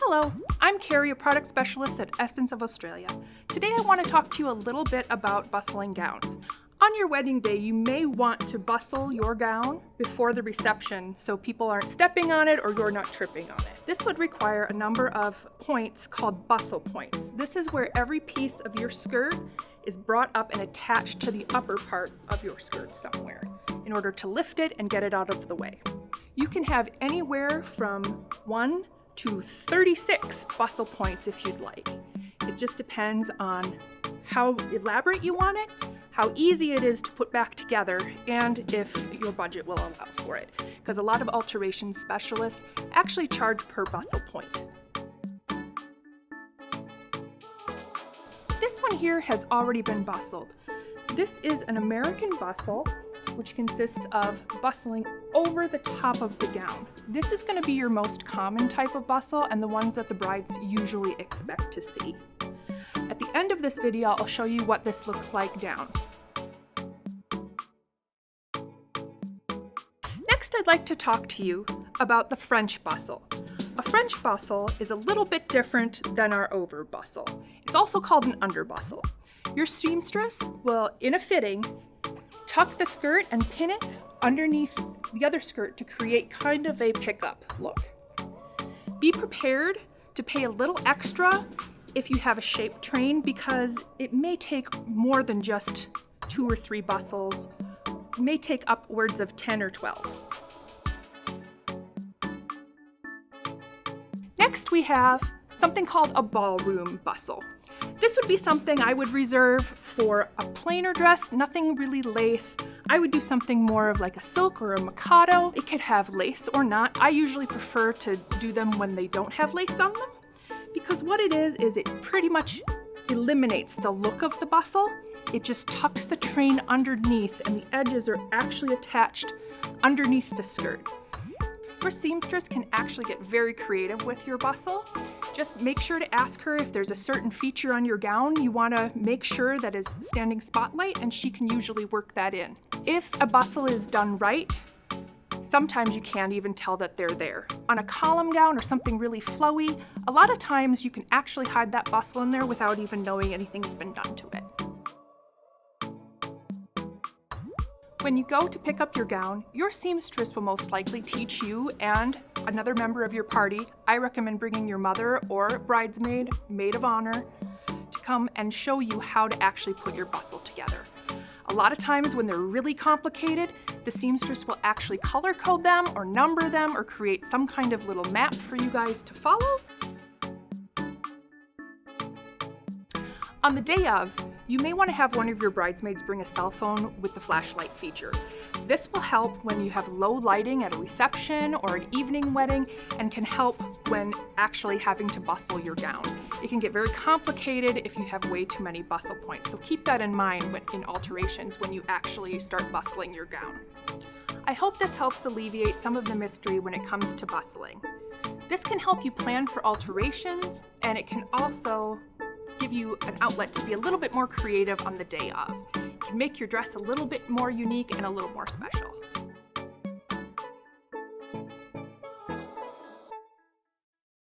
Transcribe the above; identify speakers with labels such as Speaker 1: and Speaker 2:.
Speaker 1: Hello, I'm Carrie, a product specialist at Essence of Australia. Today I want to talk to you a little bit about bustling gowns. On your wedding day, you may want to bustle your gown before the reception so people aren't stepping on it or you're not tripping on it. This would require a number of points called bustle points. This is where every piece of your skirt is brought up and attached to the upper part of your skirt somewhere in order to lift it and get it out of the way. You can have anywhere from 1 to 36 bustle points if you'd like. It just depends on how elaborate you want it, how easy it is to put back together, and if your budget will allow for it. Because a lot of alteration specialists actually charge per bustle point. This one here has already been bustled. This is an American bustle, which consists of bustling over the top of the gown. This is going to be your most common type of bustle and the ones that the brides usually expect to see. At the end of this video, I'll show you what this looks like down. Next, I'd like to talk to you about the French bustle. A French bustle is a little bit different than our over bustle. It's also called an under bustle. Your seamstress will, in a fitting, tuck the skirt and pin it underneath the other skirt to create kind of a pickup look. Be prepared to pay a little extra if you have a shape train because it may take more than just 2 or 3 bustles. It may take upwards of 10 or 12. Next, we have something called a ballroom bustle. This would be something I would reserve for a plainer dress, nothing really lace. I would do something more of like a silk or a mikado. It could have lace or not. I usually prefer to do them when they don't have lace on them because what it is it pretty much eliminates the look of the bustle. It just tucks the train underneath and the edges are actually attached underneath the skirt. Your seamstress can actually get very creative with your bustle. Just make sure to ask her if there's a certain feature on your gown you want to make sure that is standing spotlight, and she can usually work that in. If a bustle is done right, sometimes you can't even tell that they're there. On a column gown or something really flowy, a lot of times you can actually hide that bustle in there without even knowing anything's been done to it. When you go to pick up your gown, your seamstress will most likely teach you and another member of your party. I recommend bringing your mother or bridesmaid, maid of honor, to come and show you how to actually put your bustle together. A lot of times when they're really complicated, the seamstress will actually color code them or number them or create some kind of little map for you guys to follow. On the day of, you may want to have one of your bridesmaids bring a cell phone with the flashlight feature. This will help when you have low lighting at a reception or an evening wedding and can help when actually having to bustle your gown. It can get very complicated if you have way too many bustle points, so keep that in mind in alterations when you actually start bustling your gown. I hope this helps alleviate some of the mystery when it comes to bustling. This can help you plan for alterations, and it can also give you an outlet to be a little bit more creative on the day of. It can make your dress a little bit more unique and a little more special.